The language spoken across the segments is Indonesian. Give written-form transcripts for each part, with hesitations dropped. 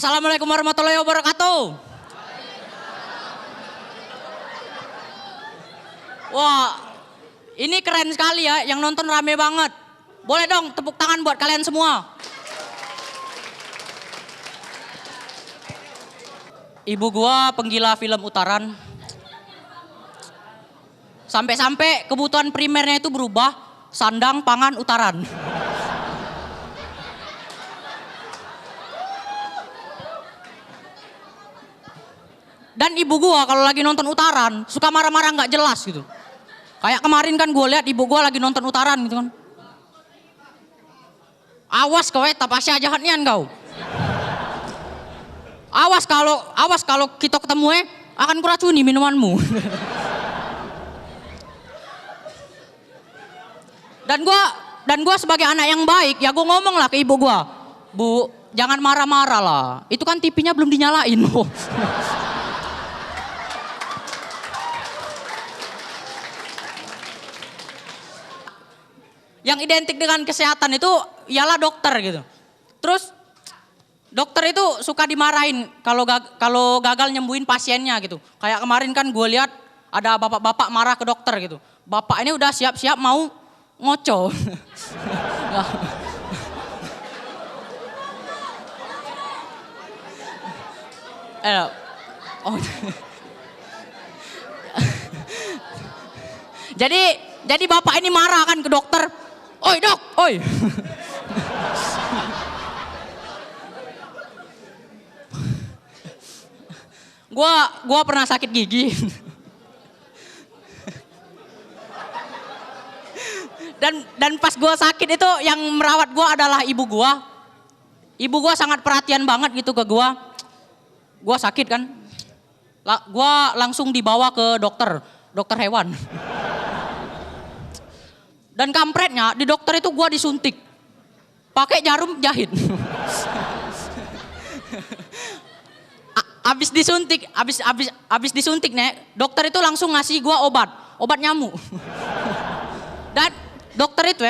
Assalamualaikum warahmatullahi wabarakatuh. Wah, ini keren sekali ya, yang nonton rame banget. Boleh dong tepuk tangan buat kalian semua. Ibu gua penggila film Utaran. Sampai-sampai kebutuhan primernya itu berubah, sandang, pangan, Utaran. Dan ibu gua kalau lagi nonton Utaran suka marah-marah nggak jelas gitu. Kayak kemarin kan gue lihat ibu gua lagi nonton Utaran gitu kan. Awas kau tapasya jahat nian kau. Awas kalau kita ketemu akan kuracuni minumanmu. Dan gua sebagai anak yang baik ya gue ngomong lah ke ibu gua. Bu, jangan marah-marah lah. Itu kan TV-nya belum dinyalain. Yang identik dengan kesehatan itu ialah dokter gitu. Terus dokter itu suka dimarahin kalau gagal nyembuhin pasiennya gitu. Kayak kemarin kan gue lihat ada bapak-bapak marah ke dokter gitu. Bapak ini udah siap-siap mau ngoco. Jadi bapak ini marah kan ke dokter. Oi dok, oi. Gua pernah sakit gigi. Dan pas gua sakit itu yang merawat gua adalah ibu gua. Ibu gua sangat perhatian banget gitu ke gua. Gua sakit kan. Gua langsung dibawa ke dokter hewan. Dan kampretnya di dokter itu gua disuntik. Pakai jarum jahit. Abis disuntik nih, dokter itu langsung ngasih gua obat nyamuk. Dan dokter itu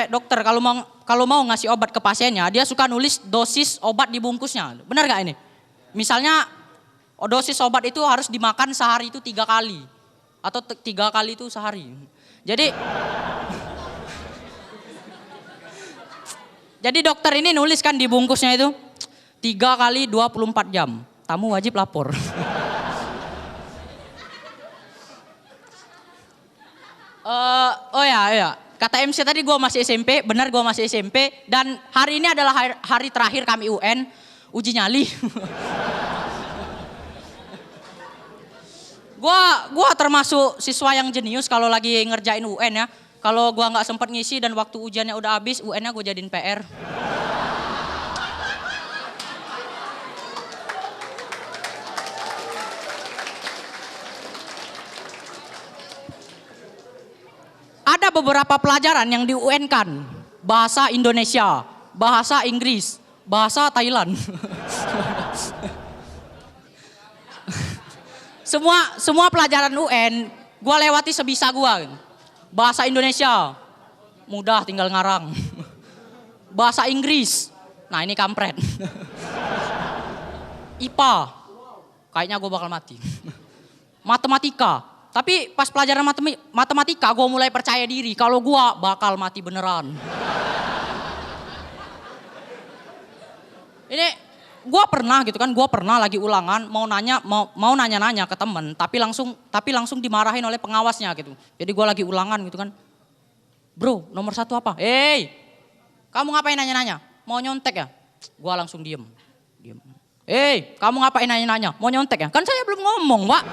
kalau mau ngasih obat ke pasiennya, dia suka nulis dosis obat di bungkusnya. Benar gak ini? Misalnya dosis obat itu harus dimakan sehari itu 3 kali. Atau 3 kali itu sehari. Jadi dokter ini nulis kan di bungkusnya itu 3 kali 24 jam. Tamu wajib lapor. Oh ya. Kata MC tadi gue masih SMP, benar gue masih SMP. Dan hari ini adalah hari terakhir kami UN, uji nyali. Gua termasuk siswa yang jenius kalau lagi ngerjain UN ya. Kalau gua nggak sempat ngisi dan waktu ujiannya udah habis, UN-nya gue jadiin PR. Ada beberapa pelajaran yang di UN kan. Bahasa Indonesia, bahasa Inggris, bahasa Thailand. Semua pelajaran UN gua lewati sebisa gua. Bahasa Indonesia, mudah tinggal ngarang. Bahasa Inggris, nah ini kampret. IPA, kayaknya gue bakal mati. Matematika, tapi pas pelajaran matematika gue mulai percaya diri kalau gue bakal mati beneran. Ini gue pernah lagi ulangan mau nanya ke temen, tapi langsung dimarahin oleh pengawasnya gitu. Jadi gue lagi ulangan gitu kan, bro nomor 1 apa? Kamu ngapain nanya-nanya? Mau nyontek ya? Gue langsung diem. Kamu ngapain nanya-nanya? Mau nyontek ya? Kan saya belum ngomong, Pak.